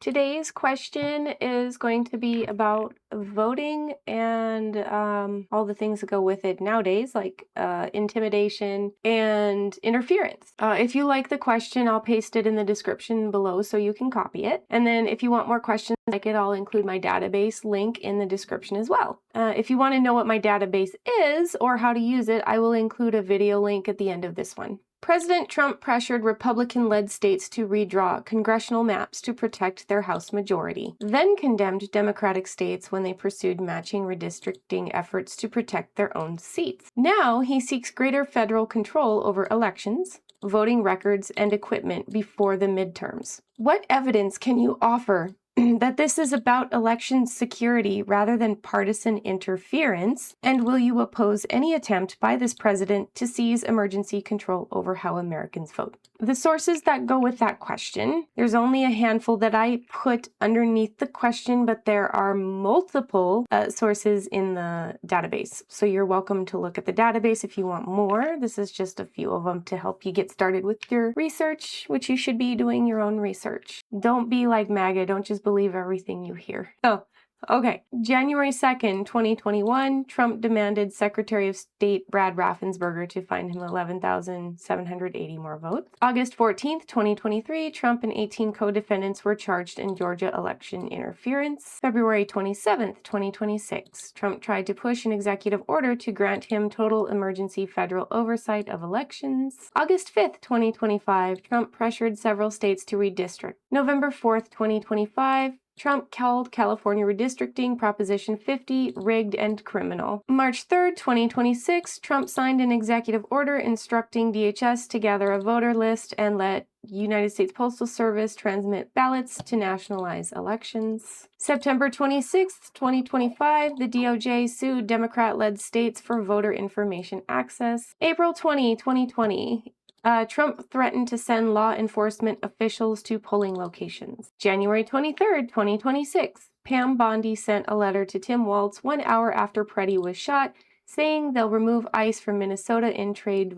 Today's question is going to be about voting and all the things that go with it nowadays, like intimidation and interference. If you like the question, I'll paste it in the description below so you can copy it. And then if you want more questions like it, I'll include my database link in the description as well. If you want to know what my database is or how to use it, I will include a video link at the end of this one. President Trump pressured Republican-led states to redraw congressional maps to protect their House majority, then condemned Democratic states when they pursued matching redistricting efforts to protect their own seats. Now he seeks greater federal control over elections, voting records, and equipment before the midterms. What evidence can you offer that this is about election security rather than partisan interference? And will you oppose any attempt by this president to seize emergency control over how Americans vote? The sources that go with that question, there's only a handful that I put underneath the question, but there are multiple sources in the database. So you're welcome to look at the database if you want more. This is just a few of them to help you get started with your research, which you should be doing your own research. Don't be like MAGA. Don't just believe everything you hear. Oh, okay. January 2nd, 2021, Trump demanded Secretary of State Brad Raffensperger to find him 11,780 more votes. August 14th, 2023, Trump and 18 co-defendants were charged in Georgia election interference. February 27th, 2026, Trump tried to push an executive order to grant him total emergency federal oversight of elections. August 5th, 2025, Trump pressured several states to redistrict. November 4th, 2025, Trump called California redistricting Proposition 50 rigged and criminal. March 3rd, 2026, Trump signed an executive order instructing DHS to gather a voter list and let United States Postal Service transmit ballots to nationalize elections. September 26th, 2025, the DOJ sued Democrat-led states for voter information access. April 20, 2020, Trump threatened to send law enforcement officials to polling locations. January 23rd, 2026, Pam Bondi sent a letter to Tim Walz 1 hour after Preddy was shot, saying they'll remove ICE from Minnesota in trade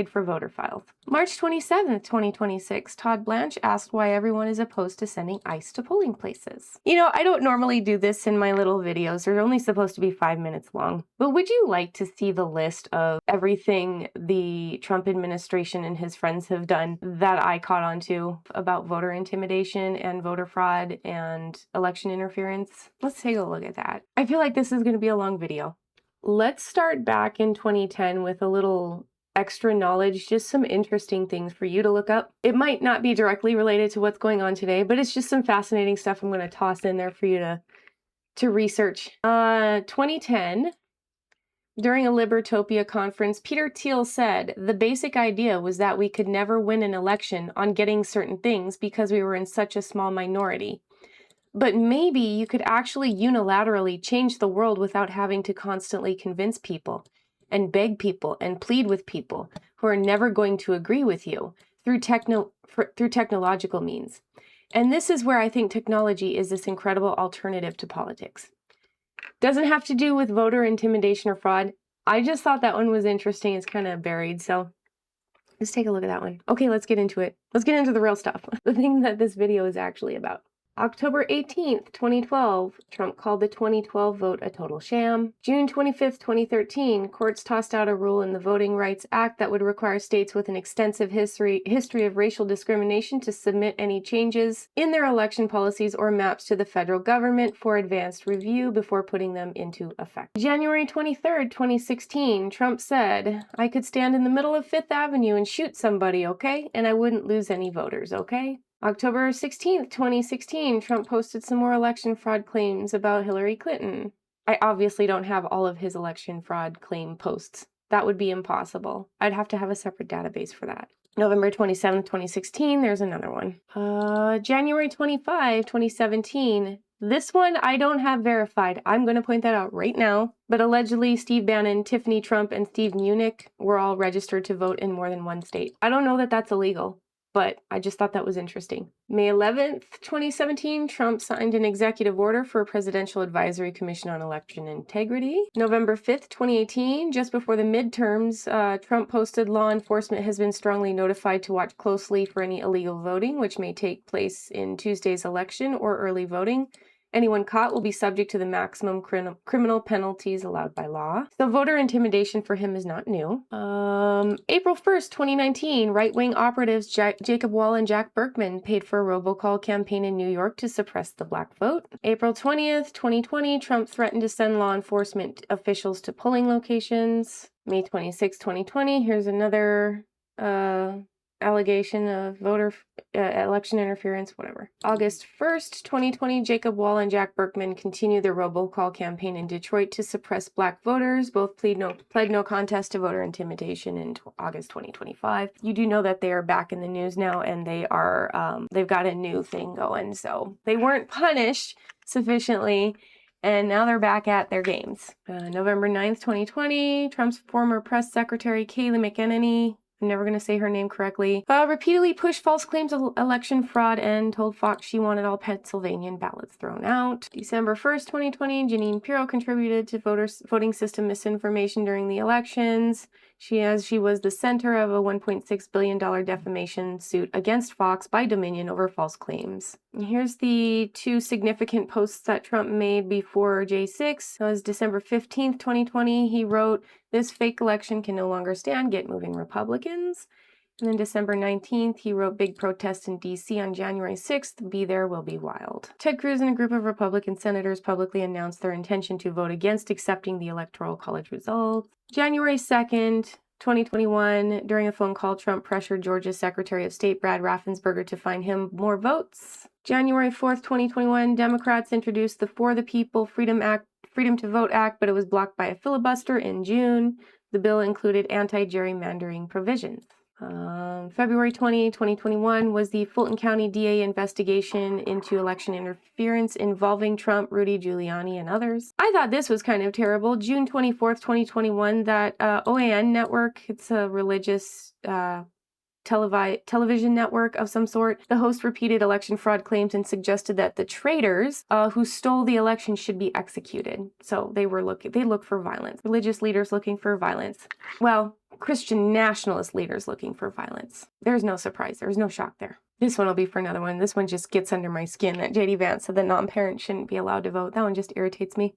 for voter files. March 27th, 2026, Todd Blanche asked why everyone is opposed to sending ICE to polling places. You know, I don't normally do this in my little videos. They're only supposed to be 5 minutes long. But would you like to see the list of everything the Trump administration and his friends have done that I caught on to about voter intimidation and voter fraud and election interference? Let's take a look at that. I feel like this is going to be a long video. Let's start back in 2010 with a little extra knowledge, just some interesting things for you to look up. It might not be directly related to what's going on today, but it's just some fascinating stuff I'm going to toss in there for you to research. 2010, during a Libertopia conference, Peter Thiel said, "The basic idea was that we could never win an election on getting certain things because we were in such a small minority. But maybe you could actually unilaterally change the world without having to constantly convince people and beg people and plead with people who are never going to agree with you through technological means." And this is where I think technology is this incredible alternative to politics. Doesn't have to do with voter intimidation or fraud. I just thought that one was interesting. It's kind of buried, so let's take a look at that one. Okay, let's get into it. Let's get into the real stuff. The thing that this video is actually about. October 18th, 2012, Trump called the 2012 vote a total sham. June 25th, 2013, courts tossed out a rule in the Voting Rights Act that would require states with an extensive history of racial discrimination to submit any changes in their election policies or maps to the federal government for advanced review before putting them into effect. January 23rd, 2016, Trump said, "I could stand in the middle of Fifth Avenue and shoot somebody, okay? And I wouldn't lose any voters, okay?" October 16th, 2016, Trump posted some more election fraud claims about Hillary Clinton. I obviously don't have all of his election fraud claim posts. That would be impossible. I'd have to have a separate database for that. November 27th, 2016, there's another one. January 25, 2017. This one I don't have verified. I'm going to point that out right now. But allegedly, Steve Bannon, Tiffany Trump, and Steve Munich were all registered to vote in more than one state. I don't know that that's illegal. but I just thought that was interesting. May 11th, 2017, Trump signed an executive order for a Presidential Advisory Commission on Election Integrity. November 5th, 2018, just before the midterms, Trump posted, "Law enforcement has been strongly notified to watch closely for any illegal voting, which may take place in Tuesday's election or early voting. Anyone caught will be subject to the maximum criminal penalties allowed by law." So voter intimidation for him is not new. April 1st, 2019, right-wing operatives Jacob Wall and Jack Burkman paid for a robocall campaign in New York to suppress the black vote. April 20th, 2020, Trump threatened to send law enforcement officials to polling locations. May 26, 2020, here's another allegation of voter election interference, whatever. August 1st, 2020, Jacob Wall and Jack Burkman continue their robocall campaign in Detroit to suppress black voters. Both pled no contest to voter intimidation in August 2025. You do know that they are back in the news now, and they are they've got a new thing going, so they weren't punished sufficiently, and now they're back at their games. November 9th, 2020, Trump's former press secretary, Kayleigh McEnany, I'm never going to say her name correctly, repeatedly pushed false claims of election fraud and told Fox she wanted all Pennsylvania ballots thrown out. December 1st, 2020, Jeanine Pirro contributed to voting system misinformation during the elections. She was the center of a $1.6 billion defamation suit against Fox by Dominion over false claims. And here's the two significant posts that Trump made before J6. It was December 15th, 2020. He wrote, "This fake election can no longer stand. Get moving, Republicans." And then December 19th, he wrote, "Big protest in D.C. on January 6th. Be there, will be wild." Ted Cruz and a group of Republican senators publicly announced their intention to vote against accepting the Electoral College results. January 2nd, 2021, during a phone call, Trump pressured Georgia's Secretary of State Brad Raffensperger to find him more votes. January 4th, 2021, Democrats introduced the For the People Freedom to Vote Act, but it was blocked by a filibuster in June. The bill included anti-gerrymandering provisions. February 20, 2021 was the Fulton County DA investigation into election interference involving Trump, Rudy Giuliani, and others. I thought this was kind of terrible. June 24th, 2021, that OAN network, it's a religious television network of some sort. The host repeated election fraud claims and suggested that the traitors who stole the election should be executed. So they look for violence. Religious leaders looking for violence. Well, Christian nationalist leaders looking for violence. There's no surprise. There's no shock there. This one will be for another one. This one just gets under my skin that J.D. Vance said that non-parents shouldn't be allowed to vote. That one just irritates me.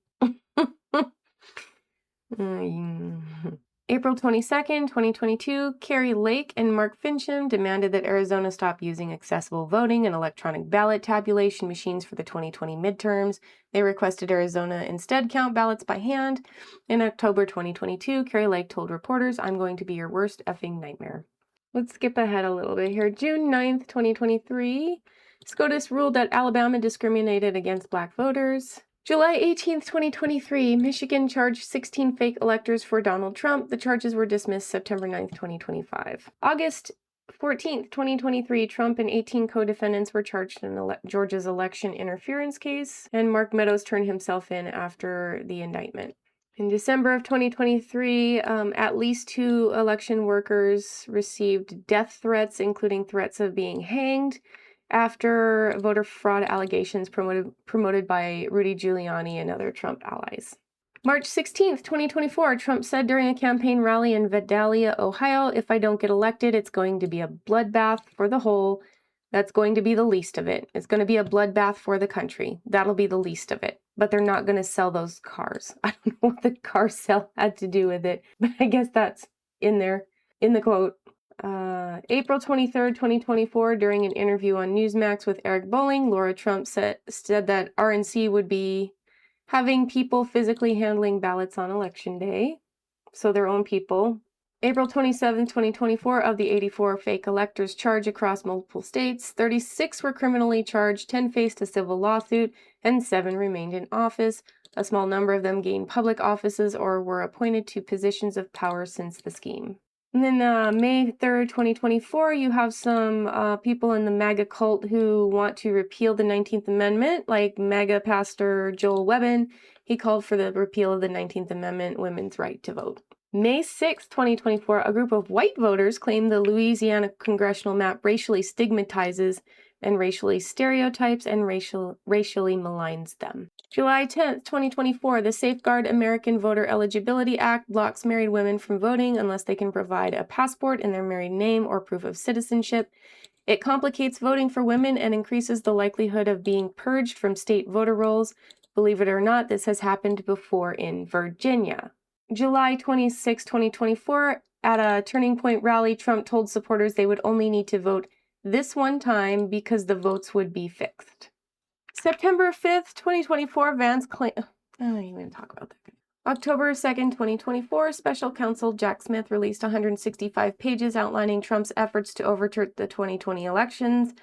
April 22nd, 2022, Kari Lake and Mark Fincham demanded that Arizona stop using accessible voting and electronic ballot tabulation machines for the 2020 midterms. They requested Arizona instead count ballots by hand. In October 2022, Kari Lake told reporters, "I'm going to be your worst effing nightmare." Let's skip ahead a little bit here. June 9th, 2023, SCOTUS ruled that Alabama discriminated against black voters. July 18th, 2023, Michigan charged 16 fake electors for Donald Trump. The charges were dismissed September 9th, 2025. August 14th, 2023, Trump and 18 co-defendants were charged in Georgia's election interference case, and Mark Meadows turned himself in after the indictment. In December of 2023, at least 2 election workers received death threats, including threats of being hanged, after voter fraud allegations promoted by Rudy Giuliani and other Trump allies. March 16th, 2024, Trump said during a campaign rally in Vidalia, Ohio, "If I don't get elected, it's going to be a bloodbath for the whole. That's going to be the least of it. It's going to be a bloodbath for the country. That'll be the least of it." But they're not going to sell those cars. I don't know what the car sale had to do with it, but I guess that's in there, in the quote. April 23rd, 2024, during an interview on Newsmax with Eric Bolling, Laura Trump said that RNC would be having people physically handling ballots on Election Day, so their own people. April 27th, 2024, of the 84 fake electors charged across multiple states, 36 were criminally charged, 10 faced a civil lawsuit, and 7 remained in office. A small number of them gained public offices or were appointed to positions of power since the scheme. And then May 3rd, 2024, you have some people in the MAGA cult who want to repeal the 19th Amendment, like MAGA pastor Joel Webbin. He called for the repeal of the 19th Amendment, women's right to vote. May 6, 2024, a group of white voters claimed the Louisiana congressional map racially stigmatizes and racially stereotypes and racially maligns them. July 10th, 2024, the Safeguard American Voter Eligibility Act blocks married women from voting unless they can provide a passport in their married name or proof of citizenship. It complicates voting for women and increases the likelihood of being purged from state voter rolls. Believe it or not, this has happened before in Virginia. July 26, 2024, at a Turning Point rally, Trump told supporters they would only need to vote this one time because the votes would be fixed. September 5th, 2024, Vance claimed... I don't even talk about that. October 2nd, 2024, Special Counsel Jack Smith released 165 pages outlining Trump's efforts to overturn the 2020 elections,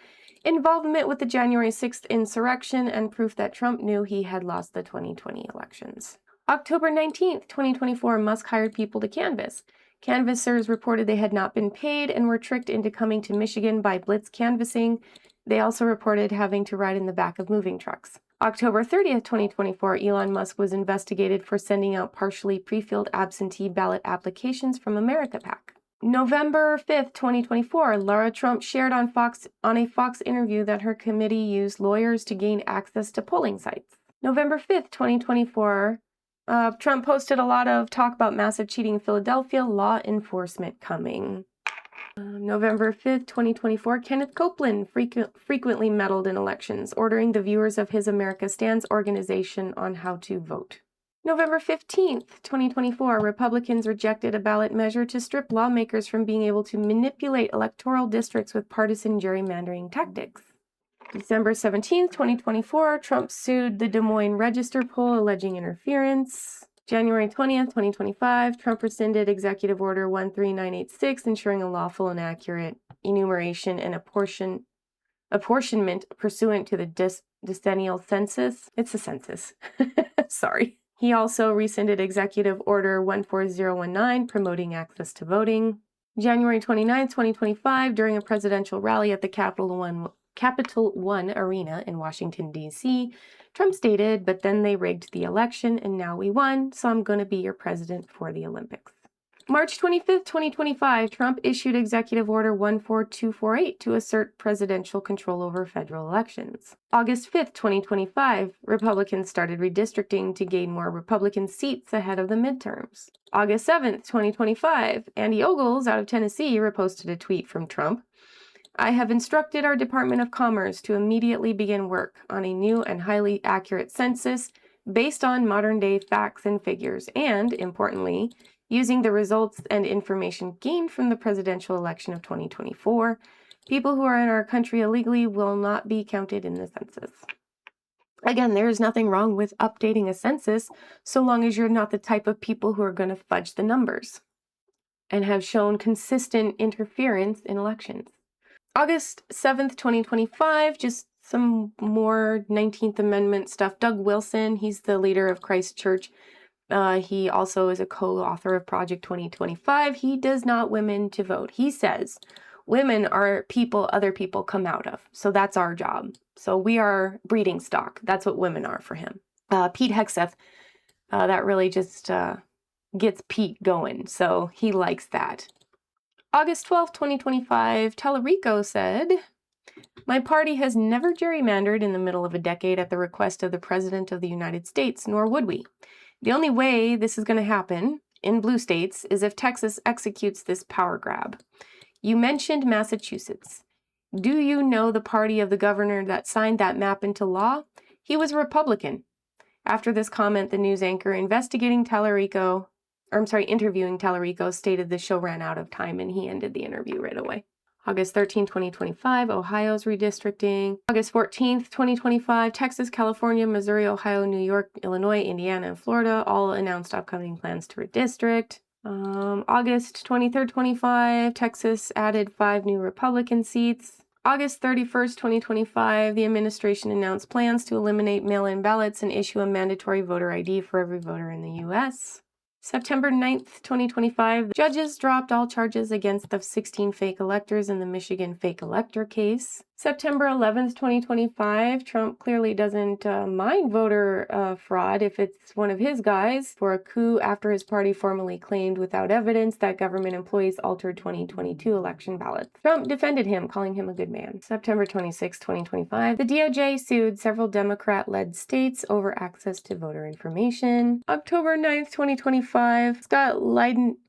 involvement with the January 6th insurrection, and proof that Trump knew he had lost the 2020 elections. October 19th, 2024, Musk hired people to canvass. Canvassers reported they had not been paid and were tricked into coming to Michigan by blitz canvassing. They also reported having to ride in the back of moving trucks. October 30th, 2024, Elon Musk was investigated for sending out partially pre-filled absentee ballot applications from AmericaPAC. November 5th, 2024, Lara Trump shared on a Fox interview that her committee used lawyers to gain access to polling sites. November 5th, 2024, Trump posted a lot of talk about massive cheating in Philadelphia, law enforcement coming. November 5th, 2024, Kenneth Copeland frequently meddled in elections, ordering the viewers of his America Stands organization on how to vote. November 15th, 2024, Republicans rejected a ballot measure to strip lawmakers from being able to manipulate electoral districts with partisan gerrymandering tactics. December 17th, 2024, Trump sued the Des Moines Register poll alleging interference. January 20th, 2025, Trump rescinded Executive Order 13986, ensuring a lawful and accurate enumeration and apportionment pursuant to the decennial census. It's a census. Sorry. He also rescinded Executive Order 14019, promoting access to voting. January 29th, 2025, during a presidential rally at the Capital One Arena in Washington, D.C., Trump stated, "But then they rigged the election and now we won, so I'm going to be your president for the Olympics." March 25th, 2025, Trump issued Executive Order 14248 to assert presidential control over federal elections. August 5th, 2025, Republicans started redistricting to gain more Republican seats ahead of the midterms. August 7th, 2025, Andy Ogles out of Tennessee reposted a tweet from Trump. "I have instructed our Department of Commerce to immediately begin work on a new and highly accurate census based on modern-day facts and figures and, importantly, using the results and information gained from the presidential election of 2024. People who are in our country illegally will not be counted in the census." Again, there is nothing wrong with updating a census so long as you're not the type of people who are going to fudge the numbers and have shown consistent interference in elections. August 7th, 2025, just some more 19th Amendment stuff. Doug Wilson, he's the leader of Christ Church. He also is a co-author of Project 2025. He does not want women to vote. He says women are people other people come out of. So that's our job. So we are breeding stock. That's what women are for him. Pete Hegseth, that really just gets Pete going. So he likes that. August 12th, 2025, Tallarico said, "My party has never gerrymandered in the middle of a decade at the request of the President of the United States, nor would we. The only way this is going to happen in blue states is if Texas executes this power grab. You mentioned Massachusetts. Do you know the party of the governor that signed that map into law? He was a Republican." After this comment, the news anchor interviewing Tallarico stated the show ran out of time and he ended the interview right away. August 13, 2025, Ohio's redistricting. August 14th, 2025, Texas, California, Missouri, Ohio, New York, Illinois, Indiana, and Florida all announced upcoming plans to redistrict. August 23rd, 25, Texas added 5 new Republican seats. August 31st, 2025, the administration announced plans to eliminate mail-in ballots and issue a mandatory voter ID for every voter in the U.S. September 9th, 2025, judges dropped all charges against the 16 fake electors in the Michigan fake elector case. September 11th, 2025, Trump clearly doesn't mind voter fraud if it's one of his guys for a coup after his party formally claimed without evidence that government employees altered 2022 election ballots. Trump defended him, calling him a good man. September 26, 2025, the DOJ sued several Democrat-led states over access to voter information. October 9th, 2025, Scott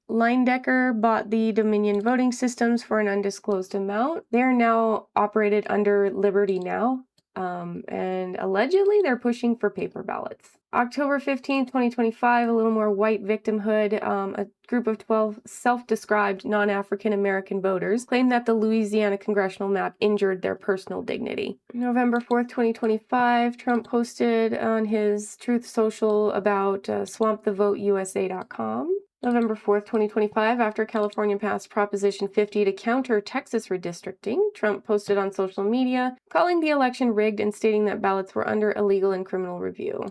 Leindecker bought the Dominion voting systems for an undisclosed amount. They are now operated under Liberty Now, and allegedly they're pushing for paper ballots. October 15th, 2025, a little more white victimhood. A group of 12 self-described non-African American voters claimed that the Louisiana congressional map injured their personal dignity. November 4th, 2025, Trump posted on his Truth Social about swampthevoteusa.com. November 4th, 2025, after California passed Proposition 50 to counter Texas redistricting, Trump posted on social media calling the election rigged and stating that ballots were under illegal and criminal review.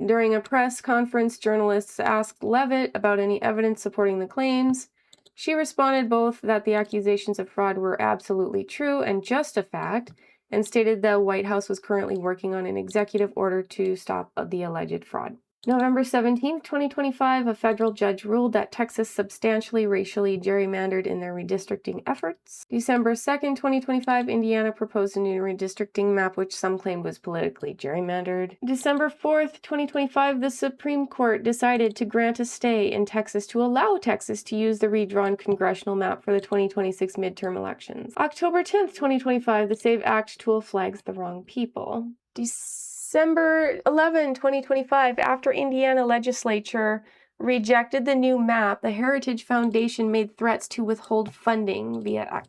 During a press conference, journalists asked Leavitt about any evidence supporting the claims. She responded both that the accusations of fraud were absolutely true and just a fact, and stated the White House was currently working on an executive order to stop the alleged fraud. November 17, 2025, a federal judge ruled that Texas substantially racially gerrymandered in their redistricting efforts. December 2nd, 2025, Indiana proposed a new redistricting map which some claimed was politically gerrymandered. December 4th, 2025, the Supreme Court decided to grant a stay in Texas to allow Texas to use the redrawn congressional map for the 2026 midterm elections. October 10th, 2025, the SAVE Act tool flags the wrong people. December 11, 2025, after Indiana legislature rejected the new map, the Heritage Foundation made threats to withhold funding via X.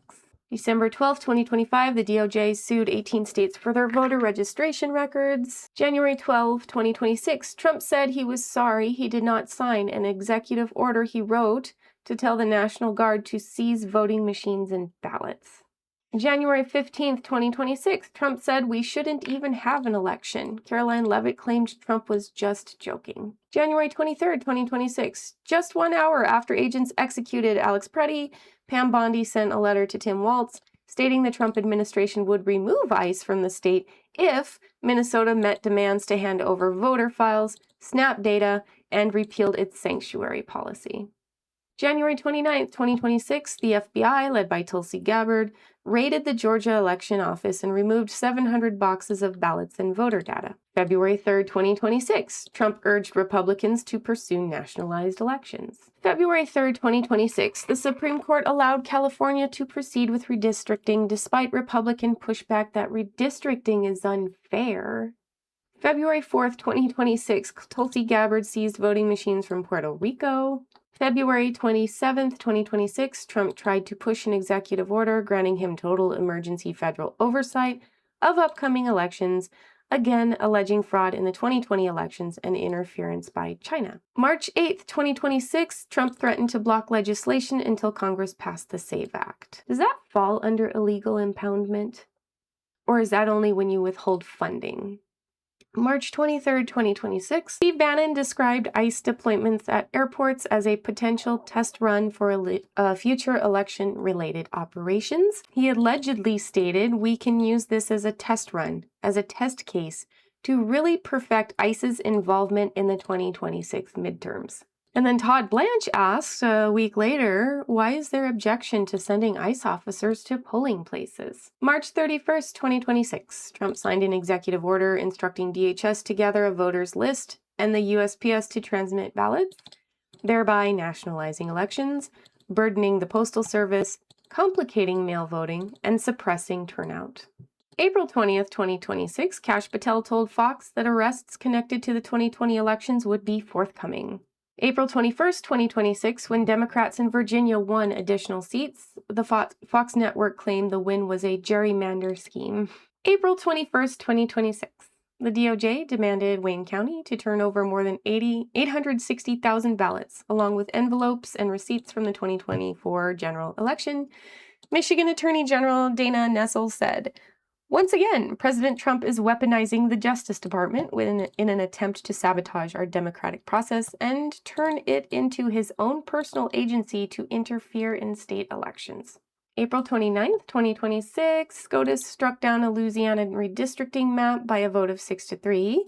December 12, 2025, the DOJ sued 18 states for their voter registration records. January 12, 2026, Trump said he was sorry he did not sign an executive order he wrote to tell the National Guard to seize voting machines and ballots. January 15th, 2026, Trump said we shouldn't even have an election. Caroline Leavitt claimed Trump was just joking. January 23rd, 2026, just 1 hour after agents executed Alex Preddy, Pam Bondi sent a letter to Tim Walz stating the Trump administration would remove ICE from the state if Minnesota met demands to hand over voter files, snap data, and repealed its sanctuary policy. January 29th, 2026, the FBI, led by Tulsi Gabbard, raided the Georgia election office and removed 700 boxes of ballots and voter data. February 3rd, 2026, Trump urged Republicans to pursue nationalized elections. February 3rd, 2026, the Supreme Court allowed California to proceed with redistricting despite Republican pushback that redistricting is unfair. February 4th, 2026, Tulsi Gabbard seized voting machines from Puerto Rico. February 27th, 2026, Trump tried to push an executive order granting him total emergency federal oversight of upcoming elections, again alleging fraud in the 2020 elections and interference by China. March 8th, 2026, Trump threatened to block legislation until Congress passed the SAVE Act. Does that fall under illegal impoundment? Or is that only when you withhold funding? March 23rd, 2026, Steve Bannon described ICE deployments at airports as a potential test run for future election-related operations. He allegedly stated, "We can use this as a test run, as a test case, to really perfect ICE's involvement in the 2026 midterms." And then Todd Blanche asked a week later, why is there objection to sending ICE officers to polling places? March 31st, 2026, Trump signed an executive order instructing DHS to gather a voters list and the USPS to transmit ballots, thereby nationalizing elections, burdening the Postal Service, complicating mail voting, and suppressing turnout. April 20th, 2026, Kash Patel told Fox that arrests connected to the 2020 elections would be forthcoming. April 21st, 2026, when Democrats in Virginia won additional seats, the Fox network claimed the win was a gerrymander scheme. April 21st, 2026, the DOJ demanded Wayne County to turn over more than 860,000 ballots, along with envelopes and receipts from the 2024 general election. Michigan Attorney General Dana Nessel said, "Once again, President Trump is weaponizing the Justice Department in an attempt to sabotage our democratic process and turn it into his own personal agency to interfere in state elections." April 29th, 2026, SCOTUS struck down a Louisiana redistricting map by a vote of 6-3.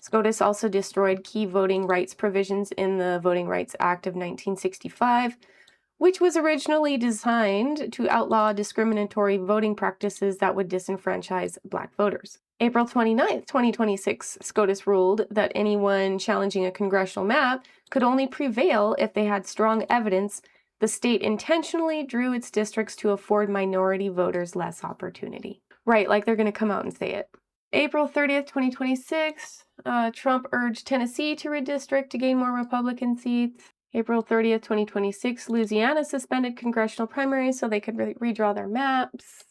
SCOTUS also destroyed key voting rights provisions in the Voting Rights Act of 1965, which was originally designed to outlaw discriminatory voting practices that would disenfranchise Black voters. April 29th, 2026, SCOTUS ruled that anyone challenging a congressional map could only prevail if they had strong evidence the state intentionally drew its districts to afford minority voters less opportunity. Right, like they're going to come out and say it. April 30th, 2026, Trump urged Tennessee to redistrict to gain more Republican seats. April 30th, 2026, Louisiana suspended congressional primaries so they could redraw their maps.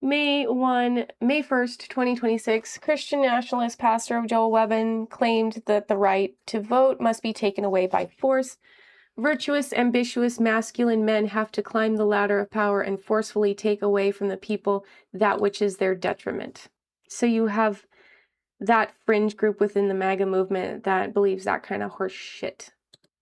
May 1st, 2026, Christian nationalist pastor Joel Webbon claimed that the right to vote must be taken away by force. Virtuous, ambitious, masculine men have to climb the ladder of power and forcefully take away from the people that which is their detriment. So you have that fringe group within the MAGA movement that believes that kind of horse shit.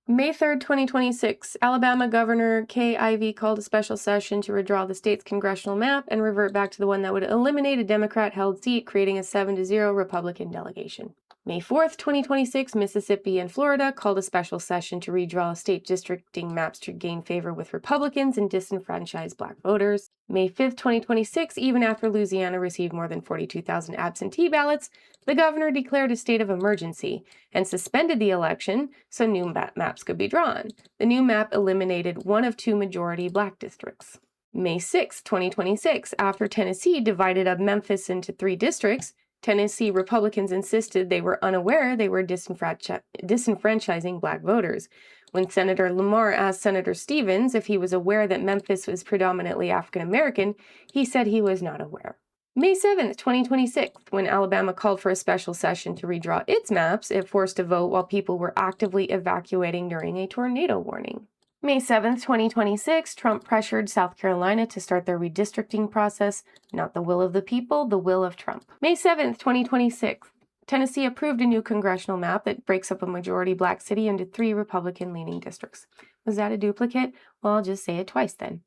May 3rd, 2026, Alabama Governor Kay Ivey called a special session to redraw the state's congressional map and revert back to the one that would eliminate a Democrat-held seat, creating a 7-0 Republican delegation. May 4th, 2026, Mississippi and Florida called a special session to redraw state districting maps to gain favor with Republicans and disenfranchise Black voters. May 5th, 2026, even after Louisiana received more than 42,000 absentee ballots, the governor declared a state of emergency and suspended the election so new maps could be drawn. The new map eliminated one of two majority Black districts. May 6, 2026, after Tennessee divided up Memphis into 3 districts, Tennessee Republicans insisted they were unaware they were disenfranchising Black voters. When Senator Lamar asked Senator Stevens if he was aware that Memphis was predominantly African American, he said he was not aware. May 7th, 2026, when Alabama called for a special session to redraw its maps, it forced a vote while people were actively evacuating during a tornado warning. May 7th, 2026, Trump pressured South Carolina to start their redistricting process, not the will of the people, the will of Trump. May 7th, 2026, Tennessee approved a new congressional map that breaks up a majority Black city into 3 Republican-leaning districts. Was that a duplicate? Well, I'll just say it twice then.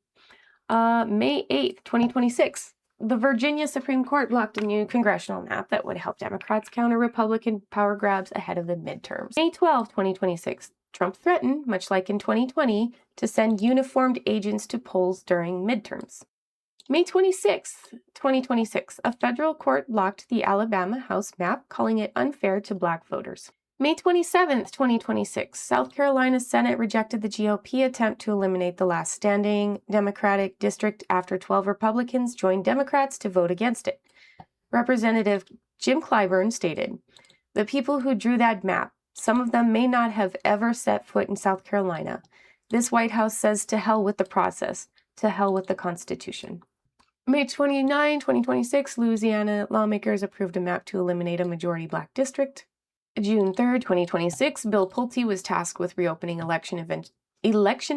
May 8th, 2026, the Virginia Supreme Court blocked a new congressional map that would help Democrats counter Republican power grabs ahead of the midterms. May 12th, 2026, Trump threatened, much like in 2020, to send uniformed agents to polls during midterms. May 26, 2026, a federal court blocked the Alabama House map, calling it unfair to Black voters. May 27, 2026, South Carolina Senate rejected the GOP attempt to eliminate the last standing Democratic district after 12 Republicans joined Democrats to vote against it. Representative Jim Clyburn stated, "The people who drew that map, some of them may not have ever set foot in South Carolina. This White House says to hell with the process, to hell with the Constitution." May 29, 2026, Louisiana lawmakers approved a map to eliminate a majority Black district. June 3rd, 2026, Bill Pulte was tasked with reopening election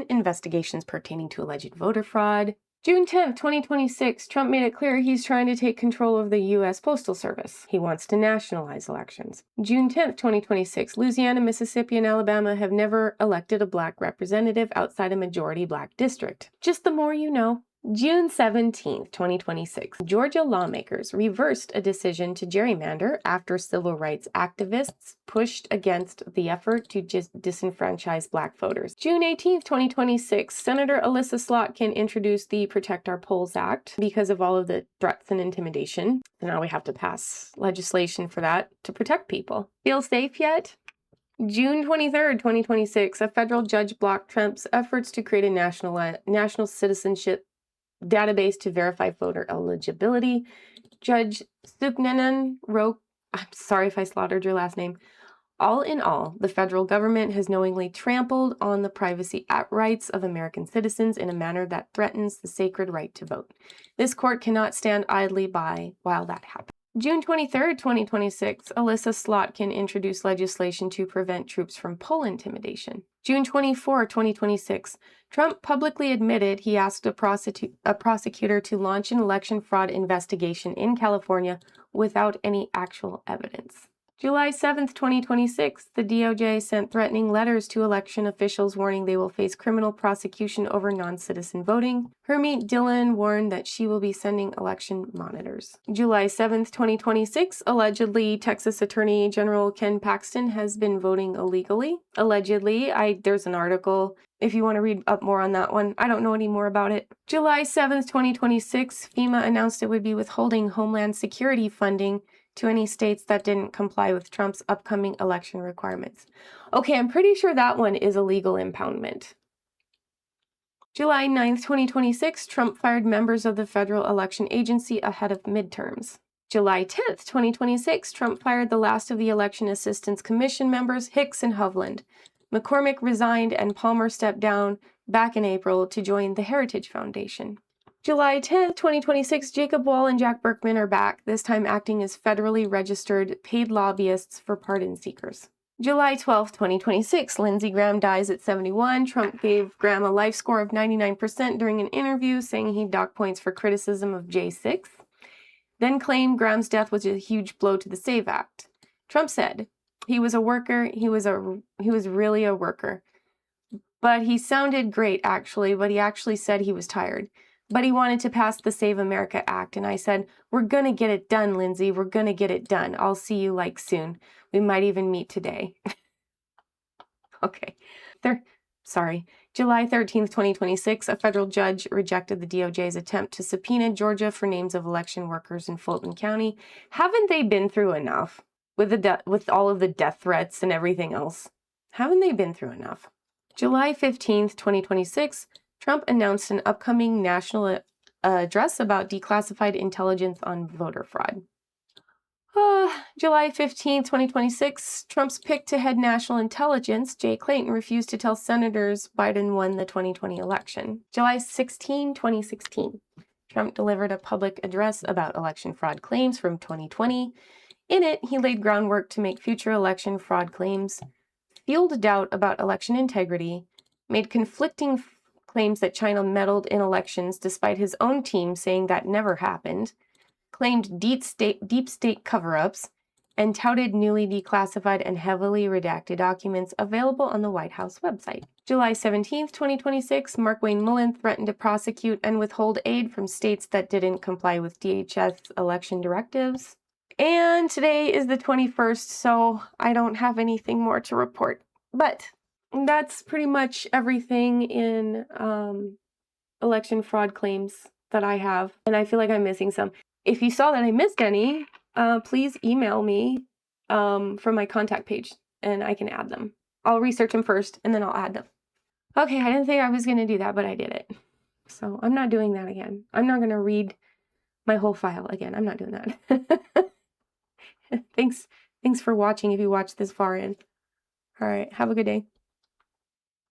investigations pertaining to alleged voter fraud. June 10th, 2026, Trump made it clear he's trying to take control of the U.S. Postal Service. He wants to nationalize elections. June 10th, 2026, Louisiana, Mississippi, and Alabama have never elected a Black representative outside a majority Black district. Just the more you know. June 17th, 2026, Georgia lawmakers reversed a decision to gerrymander after civil rights activists pushed against the effort to disenfranchise Black voters. June 18th, 2026, Senator Alyssa Slotkin introduced the Protect Our Polls Act because of all of the threats and intimidation. So now we have to pass legislation for that to protect people. Feel safe yet? June 23rd, 2026, a federal judge blocked Trump's efforts to create a national citizenship database to verify voter eligibility. Judge Suknanan wrote, I'm sorry if I slaughtered your last name. All in all, the federal government has knowingly trampled on the privacy rights of American citizens in a manner that threatens the sacred right to vote. This court cannot stand idly by while that happens. June 23rd, 2026, Alyssa Slotkin introduced legislation to prevent troops from poll intimidation. June 24, 2026, Trump publicly admitted he asked a prosecutor to launch an election fraud investigation in California without any actual evidence. July 7th, 2026, the DOJ sent threatening letters to election officials warning they will face criminal prosecution over non-citizen voting. Hermit Dillon warned that she will be sending election monitors. July 7th, 2026, allegedly, Texas Attorney General Ken Paxton has been voting illegally. Allegedly, there's an article if you want to read up more on that one. I don't know any more about it. July 7th, 2026, FEMA announced it would be withholding Homeland Security funding to any states that didn't comply with Trump's upcoming election requirements. Okay, I'm pretty sure that one is illegal impoundment. July 9th, 2026, Trump fired members of the Federal Election Agency ahead of midterms. July 10th, 2026, Trump fired the last of the Election Assistance Commission members, Hicks and Hovland. McCormick resigned and Palmer stepped down back in April to join the Heritage Foundation. July 10th, 2026, Jacob Wohl and Jack Burkman are back, this time acting as federally registered paid lobbyists for pardon seekers. July 12th, 2026, Lindsey Graham dies at 71. Trump gave Graham a life score of 99% during an interview, saying he'd dock points for criticism of J6, then claimed Graham's death was a huge blow to the SAVE Act. Trump said he was a worker, he was really a worker. But he sounded great, actually, but he actually said he was tired. But he wanted to pass the Save America Act, and I said, we're going to get it done, Lindsey. We're going to get it done. I'll see you, soon. We might even meet today. Okay. July 13th, 2026, a federal judge rejected the DOJ's attempt to subpoena Georgia for names of election workers in Fulton County. Haven't they been through enough with all of the death threats and everything else? Haven't they been through enough? July 15th, 2026, Trump announced an upcoming national address about declassified intelligence on voter fraud. July 15th, 2026, Trump's pick to head national intelligence, Jay Clayton, refused to tell senators Biden won the 2020 election. July 16, 2016, Trump delivered a public address about election fraud claims from 2020. In it, he laid groundwork to make future election fraud claims, fueled doubt about election integrity, made conflicting claims that China meddled in elections despite his own team saying that never happened, claimed deep state cover-ups, and touted newly declassified and heavily redacted documents available on the White House website. July 17, 2026, Markwayne Mullin threatened to prosecute and withhold aid from states that didn't comply with DHS election directives. And today is the 21st, so I don't have anything more to report. But that's pretty much everything in election fraud claims that I have, and I feel like I'm missing some. If you saw that I missed any, please email me from my contact page, and I can add them. I'll research them first, and then I'll add them. Okay, I didn't think I was going to do that, but I did it. So I'm not doing that again. I'm not going to read my whole file again. I'm not doing that. Thanks for watching if you watched this far in. All right, have a good day.